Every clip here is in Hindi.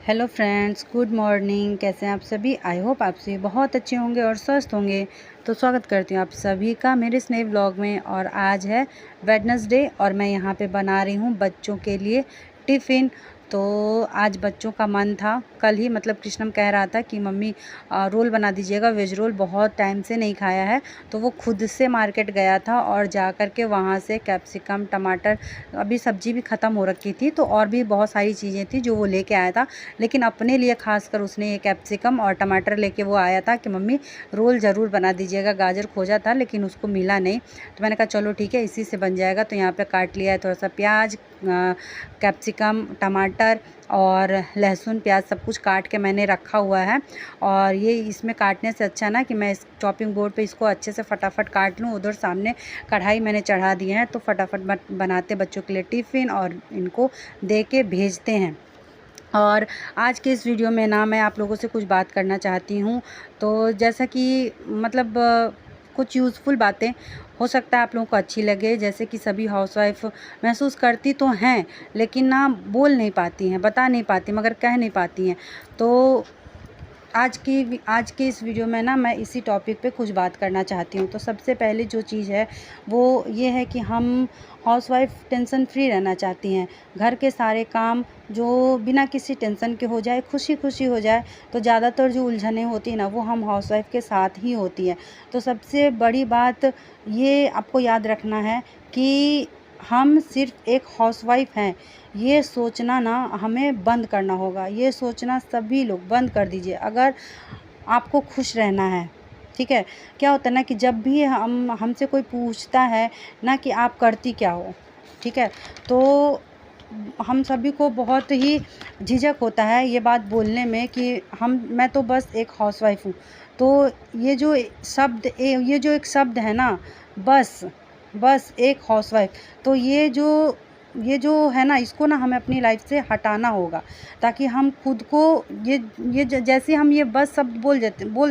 Hello friends, good morning. कैसे हैं आप सभी? आई होप आप सभी बहुत अच्छे होंगे और स्वस्थ होंगे। तो स्वागत करती हूँ आप सभी का मेरे इस नए व्लॉग में। और आज है वेडनेसडे और मैं यहाँ पे बना रही हूँ बच्चों के लिए टिफ़िन। तो आज बच्चों का मन था, कल ही मतलब कृष्णम कह रहा था कि मम्मी रोल बना दीजिएगा, वेज रोल बहुत टाइम से नहीं खाया है। तो वो खुद से मार्केट गया था और जा कर के वहाँ से कैप्सिकम, टमाटर, अभी सब्ज़ी भी ख़त्म हो रखी थी तो और भी बहुत सारी चीज़ें थी जो वो लेके आया था। लेकिन अपने लिए खासकर उसने ये कैप्सिकम और टमाटर लेके वो आया था कि मम्मी रोल ज़रूर बना दीजिएगा। गाजर खोजा था लेकिन उसको मिला नहीं, तो मैंने कहा चलो ठीक है, इसी से बन जाएगा। तो यहाँ पे काट लिया है थोड़ा सा प्याज, कैप्सिकम, टमाटर और लहसुन, प्याज सब कुछ काट के मैंने रखा हुआ है। और ये इसमें काटने से अच्छा ना कि मैं इस चॉपिंग बोर्ड पे इसको अच्छे से फटाफट काट लूँ। उधर सामने कढ़ाई मैंने चढ़ा दी है, तो फटाफट बनाते बच्चों के लिए टिफ़िन और इनको दे के भेजते हैं। और आज के इस वीडियो में ना मैं आप लोगों से कुछ बात करना चाहती हूँ। तो जैसा कि मतलब कुछ यूज़फुल बातें हो सकता है आप लोगों को अच्छी लगे। जैसे कि सभी हाउसवाइफ महसूस करती तो हैं, लेकिन ना बोल नहीं पाती हैं, बता नहीं पाती, मगर कह नहीं पाती हैं। तो आज के इस वीडियो में ना मैं इसी टॉपिक पे कुछ बात करना चाहती हूँ। तो सबसे पहले जो चीज़ है वो ये है कि हम हाउसवाइफ टेंशन फ्री रहना चाहती हैं। घर के सारे काम जो बिना किसी टेंशन के हो जाए, खुशी खुशी हो जाए। तो ज़्यादातर जो उलझनें होती हैं ना वो हम हाउसवाइफ के साथ ही होती हैं। तो सबसे बड़ी बात ये आपको याद रखना है कि हम सिर्फ एक हाउसवाइफ हैं, ये सोचना ना हमें बंद करना होगा। ये सोचना सभी लोग बंद कर दीजिए अगर आपको खुश रहना है। ठीक है? क्या होता है ना कि जब भी हमसे कोई पूछता है ना कि आप करती क्या हो, ठीक है, तो हम सभी को बहुत ही झिझक होता है ये बात बोलने में कि मैं तो बस एक हाउसवाइफ हूँ। तो ये जो एक शब्द है ना, बस एक हाउसवाइफ, तो ये जो है ना, इसको ना हमें अपनी लाइफ से हटाना होगा, ताकि हम खुद को जैसे हम ये बस शब्द बोल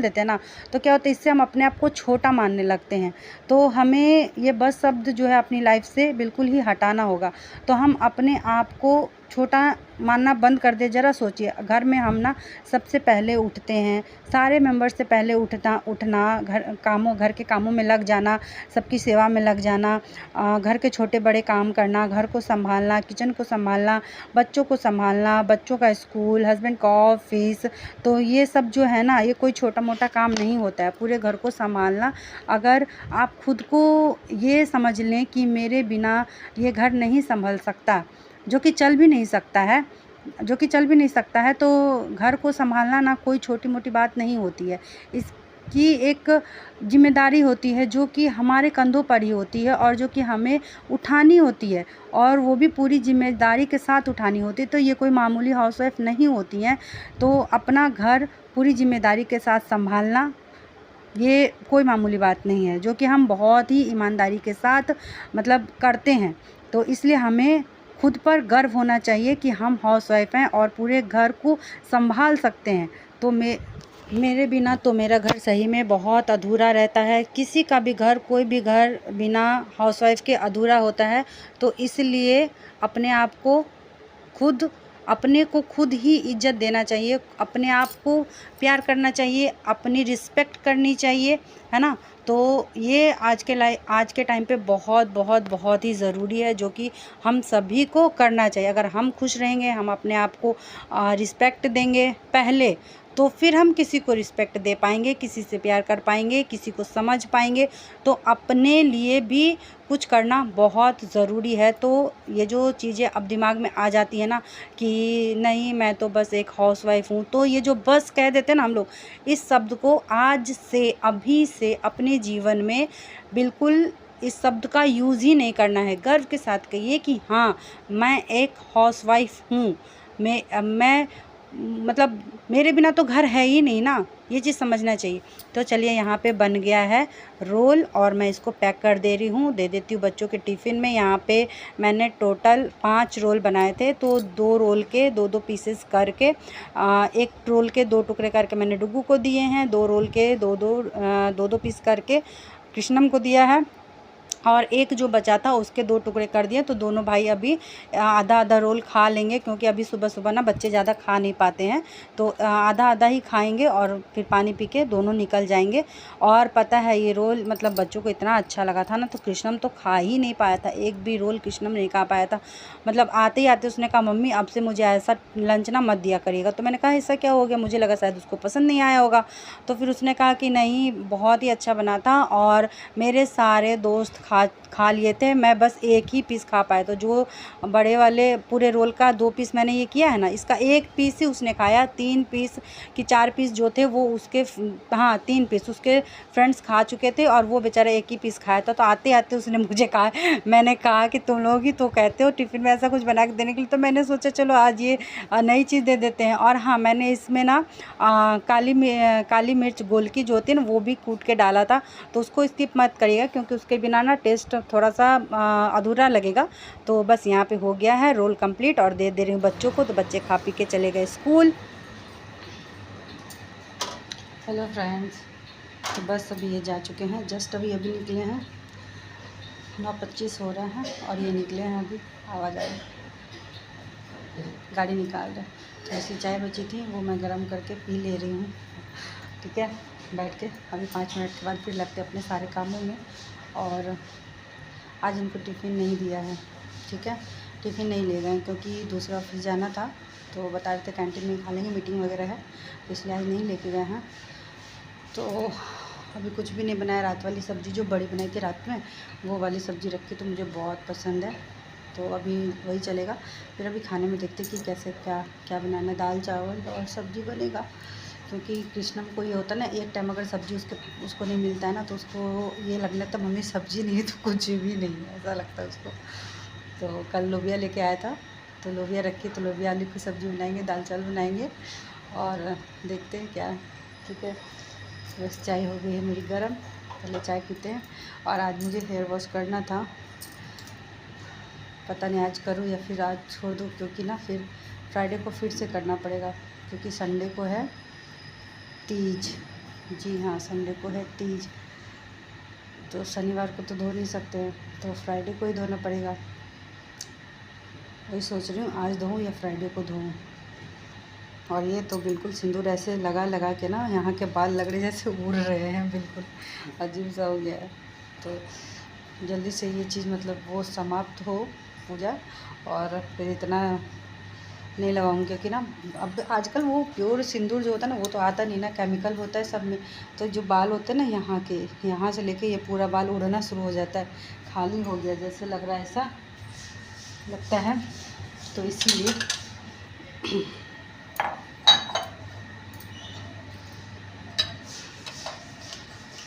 देते हैं ना, तो क्या होता है, इससे हम अपने आप को छोटा मानने लगते हैं। तो हमें ये बस शब्द जो है अपनी लाइफ से बिल्कुल ही हटाना होगा। तो हम अपने आप को छोटा मानना बंद कर दे। ज़रा सोचिए, घर में हम ना सबसे पहले उठते हैं, सारे मेंबर से पहले उठना, घर के कामों में लग जाना, सबकी सेवा में लग जाना, घर के छोटे बड़े काम करना, घर को संभालना, किचन को संभालना, बच्चों को संभालना, बच्चों का स्कूल, हस्बैंड का ऑफिस। तो ये सब जो है ना, ये कोई छोटा मोटा काम नहीं होता है, पूरे घर को संभालना। अगर आप खुद को ये समझ लें कि मेरे बिना ये घर नहीं संभल सकता, जो कि चल भी नहीं सकता है, तो घर को संभालना ना कोई छोटी मोटी बात नहीं होती है। इसकी एक जिम्मेदारी होती है जो कि हमारे कंधों पर ही होती है और जो कि हमें उठानी होती है, और वो भी पूरी जिम्मेदारी के साथ उठानी होती है। तो ये कोई मामूली हाउसवाइफ नहीं होती हैं। तो अपना घर पूरी जिम्मेदारी के साथ संभालना ये कोई मामूली बात नहीं है, जो कि हम बहुत ही ईमानदारी के साथ मतलब करते हैं। तो इसलिए हमें खुद पर गर्व होना चाहिए कि हम हाउसवाइफ हैं और पूरे घर को संभाल सकते हैं। तो मेरे बिना तो मेरा घर सही में बहुत अधूरा रहता है। किसी का भी घर, कोई भी घर बिना हाउसवाइफ के अधूरा होता है। तो इसलिए अपने को खुद ही इज्जत देना चाहिए, अपने आप को प्यार करना चाहिए, अपनी रिस्पेक्ट करनी चाहिए, है ना। तो ये आज के टाइम पे बहुत बहुत बहुत ही ज़रूरी है, जो कि हम सभी को करना चाहिए। अगर हम खुश रहेंगे, हम अपने आप को रिस्पेक्ट देंगे पहले, तो फिर हम किसी को रिस्पेक्ट दे पाएंगे, किसी से प्यार कर पाएंगे, किसी को समझ पाएंगे। तो अपने लिए भी कुछ करना बहुत ज़रूरी है। तो ये जो चीज़ें अब दिमाग में आ जाती है ना कि नहीं मैं तो बस एक हाउसवाइफ हूँ, तो ये जो बस कह देते हैं ना हम लोग, इस शब्द को आज से, अभी से अपने जीवन में बिल्कुल इस शब्द का यूज़ ही नहीं करना है। गर्व के साथ कहिए कि हाँ, मैं एक हाउसवाइफ हूँ। मैं मतलब मेरे बिना तो घर है ही नहीं ना, ये चीज़ समझना चाहिए। तो चलिए, यहाँ पे बन गया है रोल और मैं इसको पैक कर दे रही हूँ, दे देती हूँ बच्चों के टिफ़िन में। यहाँ पे मैंने टोटल 5 रोल बनाए थे, तो 2 रोल के 2-2 पीसेस करके, एक रोल के 2 टुकड़े करके मैंने डुग्गू को दिए हैं, 2 रोल के 2-2 पीस करके कृष्णम को दिया है। और एक जो बचा था उसके 2 टुकड़े कर दिए। तो दोनों भाई अभी आधा आधा रोल खा लेंगे, क्योंकि अभी सुबह सुबह ना बच्चे ज़्यादा खा नहीं पाते हैं, तो आधा आधा ही खाएंगे और फिर पानी पी के दोनों निकल जाएंगे। और पता है ये रोल मतलब बच्चों को इतना अच्छा लगा था ना, तो कृष्णम तो खा ही नहीं पाया था, एक भी रोल कृष्णम नहीं खा पाया था। मतलब आते ही आते उसने कहा मम्मी अब से मुझे ऐसा लंच ना मत दिया करिएगा। तो मैंने कहा ऐसा क्या हो गया, मुझे लगा शायद उसको पसंद नहीं आया होगा। तो फिर उसने कहा कि नहीं बहुत ही अच्छा बना था और मेरे सारे दोस्त खा लिए थे, मैं बस एक ही पीस खा पाया। तो जो बड़े वाले पूरे रोल का 2 पीस मैंने ये किया है ना, इसका 1 पीस ही उसने खाया। 3 पीस कि 4 पीस जो थे वो उसके, हाँ 3 पीस उसके फ्रेंड्स खा चुके थे और वो बेचारा 1 ही पीस खाया था। तो आते आते उसने मुझे कहा, मैंने कहा कि तुम लोग ही तो कहते हो टिफ़िन में ऐसा कुछ बना के देने के लिए, तो मैंने सोचा चलो आज ये नई चीज़ दे देते हैं। और हाँ मैंने इसमें ना काली मिर्च गोल की जो होती है ना वो भी कूट के डाला था, तो उसको स्किप मत करिएगा क्योंकि उसके बिना ना टेस्ट थोड़ा सा अधूरा लगेगा। तो बस यहाँ पे हो गया है रोल कंप्लीट और दे रही हूँ बच्चों को, तो बच्चे खा पी के चले गए स्कूल। हेलो फ्रेंड्स, तो बस अभी ये जा चुके हैं, जस्ट अभी निकले हैं, 9:25 हो रहे हैं और ये निकले हैं अभी। आवाज़ आई, गाड़ी निकाल रहे। तो ऐसी चाय बची थी वो मैं गरम करके पी ले रही हूँ, ठीक है, बैठ के। अभी 5 मिनट के बाद फिर लगते अपने सारे कामों में। और आज इनको टिफ़िन नहीं दिया है, ठीक है, टिफ़िन नहीं ले गए क्योंकि दूसरा ऑफिस जाना था, तो बता रहे थे कैंटीन में खा लेंगे, मीटिंग वगैरह है, तो इसलिए आज नहीं लेके गए हैं। तो अभी कुछ भी नहीं बनाया। रात वाली सब्ज़ी जो बड़ी बनाई थी रात में, वो वाली सब्ज़ी रखी तो मुझे बहुत पसंद है, तो अभी वही चलेगा। फिर अभी खाने में देखते कि कैसे क्या बनाना है। दाल चावल और सब्ज़ी बनेगा, क्योंकि कृष्णम को ये होता है ना, एक टाइम अगर सब्ज़ी उसको नहीं मिलता है ना, तो उसको ये लगने लगता मम्मी सब्ज़ी नहीं है तो कुछ भी नहीं है, ऐसा लगता है उसको। तो कल लोबिया लेके आया था, तो लोबिया रखी, तो लोबिया आलू की सब्ज़ी बनाएंगे, दाल चावल बनाएंगे और देखते हैं क्या, ठीक है। बस चाय हो गई है मेरी गर्म, पहले चाय पीते हैं। और आज मुझे हेयर वॉश करना था, पता नहीं आज करूँ या फिर आज छोड़ दूँ, क्योंकि ना फिर फ्राइडे को फिर से करना पड़ेगा, क्योंकि संडे को है तीज। जी हाँ, संडे को है तीज, तो शनिवार को तो धो नहीं सकते हैं, तो फ्राइडे को ही धोना पड़ेगा। वही सोच रही हूँ आज धोऊँ या फ्राइडे को धोऊँ। और ये तो बिल्कुल सिंदूर ऐसे लगा के ना यहाँ के बाल लग रहे जैसे उड़ रहे हैं, बिल्कुल अजीब सा हो गया है। तो जल्दी से ये चीज़ मतलब वो समाप्त हो पूजा, और फिर इतना नहीं लगाऊंगी, क्योंकि ना अब आजकल वो प्योर सिंदूर जो होता है ना वो तो आता नहीं ना, केमिकल होता है सब में। तो जो बाल होते हैं ना यहाँ से लेके ये पूरा बाल उड़ना शुरू हो जाता है, खाली हो गया जैसे लग रहा है, ऐसा लगता है। तो इसीलिए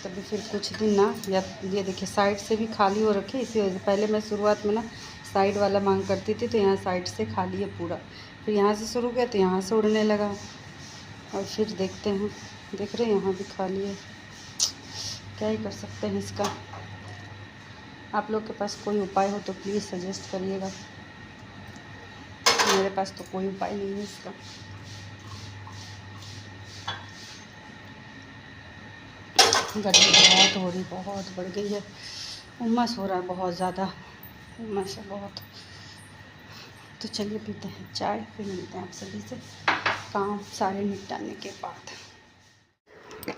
तभी फिर कुछ दिन ना, या ये देखिए साइड से भी खाली हो रखे, इसी वजह से पहले मैं शुरुआत में ना साइड वाला मांग करती थी, तो यहाँ साइड से खाली है पूरा, फिर यहाँ से शुरू किया तो यहाँ से उड़ने लगा, और फिर देखते हैं, देख रहे हैं यहाँ भी खाली है, क्या ही कर सकते हैं इसका। आप लोग के पास कोई उपाय हो तो प्लीज़ सजेस्ट करिएगा, मेरे पास तो कोई उपाय नहीं है इसका। गर्मी बहुत हो रही, बहुत बढ़ गई है, उमस हो रहा है बहुत ज़्यादा, उमस है बहुत। तो चलिए पीते हैं चाय, फिर मिलते हैं आप सभी से काम सारे निपटाने के बाद।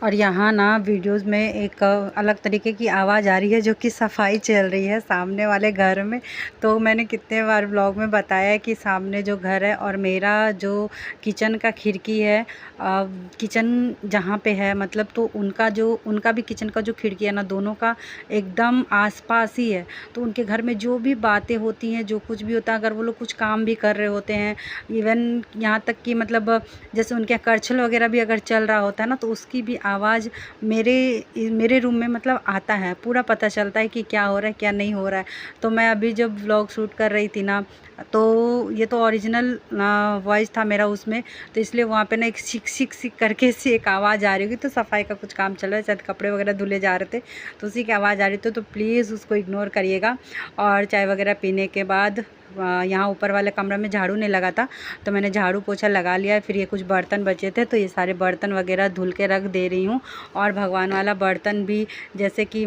और यहाँ ना वीडियोस में एक अलग तरीके की आवाज़ आ रही है, जो कि सफाई चल रही है सामने वाले घर में। तो मैंने कितने बार व्लॉग में बताया कि सामने जो घर है और मेरा जो किचन का खिड़की है, किचन जहाँ पे है मतलब, तो उनका भी किचन का जो खिड़की है ना, दोनों का एकदम आसपास ही है। तो उनके घर में जो भी बातें होती हैं, जो कुछ भी होता है, अगर वो लोग कुछ काम भी कर रहे होते हैं, इवन यहाँ तक कि मतलब जैसे उनके यहाँ करछल वगैरह भी अगर चल रहा होता है ना, तो उसकी भी आवाज़ मेरे रूम में मतलब आता है, पूरा पता चलता है कि क्या हो रहा है क्या नहीं हो रहा है। तो मैं अभी जब व्लॉग शूट कर रही थी ना, तो ये तो ओरिजिनल वॉइस था मेरा उसमें, तो इसलिए वहाँ पे ना एक सिक सिक सिक करके सी एक आवाज़ आ रही होगी। तो सफाई का कुछ काम चल रहा है, शायद कपड़े वगैरह धुले जा रहे थे, तो उसी की आवाज़ आ रही थी। तो प्लीज़ उसको इग्नोर करिएगा। और चाय वगैरह पीने के बाद यहाँ ऊपर वाले कमरा में झाड़ू नहीं लगा था, तो मैंने झाड़ू पोछा लगा लिया। फिर ये कुछ बर्तन बचे थे, तो ये सारे बर्तन वगैरह धुल के रख दे रही हूँ। और भगवान वाला बर्तन भी, जैसे कि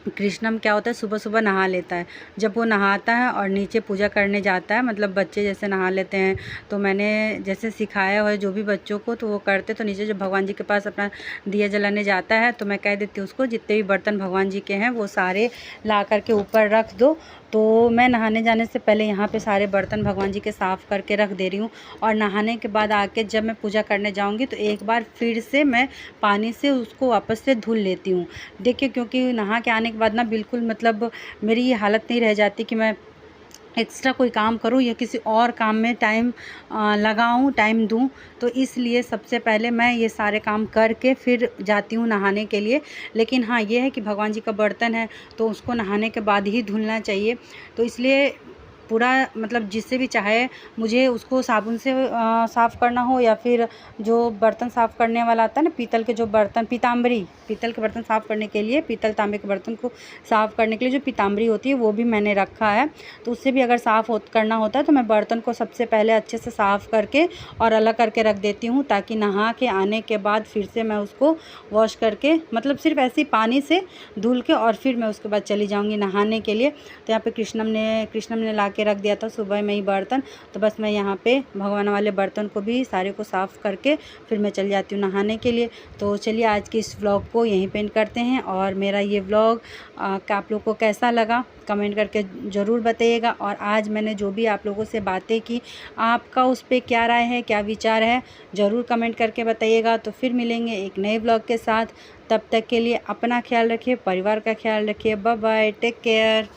कृष्णम क्या होता है, सुबह सुबह नहा लेता है। जब वो नहाता है और नीचे पूजा करने जाता है, मतलब बच्चे जैसे नहा लेते हैं, तो मैंने जैसे सिखाया हुआ है जो भी बच्चों को, तो वो करते, तो नीचे जब भगवान जी के पास अपना दिया जलाने जाता है तो मैं कह देती हूँ उसको जितने भी बर्तन भगवान जी के हैं वो सारे ला करके ऊपर रख दो। तो मैं नहाने जाने से पहले यहाँ पे सारे बर्तन भगवान जी के साफ़ करके रख दे रही हूँ, और नहाने के बाद आके जब मैं पूजा करने जाऊँगी तो एक बार फिर से मैं पानी से उसको वापस से धुल लेती हूँ। देखिए, क्योंकि नहा के आने के बाद ना बिल्कुल मतलब मेरी ये हालत नहीं रह जाती कि मैं एक्स्ट्रा कोई काम करूँ या किसी और काम में टाइम लगाऊँ, टाइम दूँ। तो इसलिए सबसे पहले मैं ये सारे काम करके फिर जाती हूँ नहाने के लिए। लेकिन हाँ, ये है कि भगवान जी का बर्तन है तो उसको नहाने के बाद ही धुलना चाहिए। तो इसलिए पूरा मतलब जिससे भी चाहे मुझे उसको साबुन से साफ़ करना हो, या फिर जो बर्तन साफ़ करने वाला आता है ना, पीतल के जो बर्तन, पीताम्बरी, पीतल के बर्तन साफ़ करने के लिए, पीतल तांबे के बर्तन को साफ़ करने के लिए जो पीताम्बरी होती है वो भी मैंने रखा है। तो उससे भी अगर साफ़ करना होता है तो मैं बर्तन को सबसे पहले अच्छे से साफ़ करके और अलग करके रख देती हूँ, ताकि नहा के आने के बाद फिर से मैं उसको वॉश करके, मतलब सिर्फ ऐसे ही पानी से धुल के और फिर मैं उसके बाद चली जाऊँगी नहाने के लिए। तो यहाँ पे कृष्णम ने ला के रख दिया था सुबह में ही बर्तन, तो बस मैं यहाँ पे भगवान वाले बर्तन को भी सारे को साफ़ करके फिर मैं चली जाती हूँ नहाने के लिए। तो चलिए आज के इस व्लॉग को यहीं पे एंड करते हैं, और मेरा ये व्लॉग आप लोग को कैसा लगा कमेंट करके ज़रूर बताइएगा। और आज मैंने जो भी आप लोगों से बातें की, आपका उस पर क्या राय है, क्या विचार है, ज़रूर कमेंट करके बताइएगा। तो फिर मिलेंगे एक नए व्लॉग के साथ, तब तक के लिए अपना ख्याल रखिए, परिवार का ख्याल रखिए। Bye bye, take care.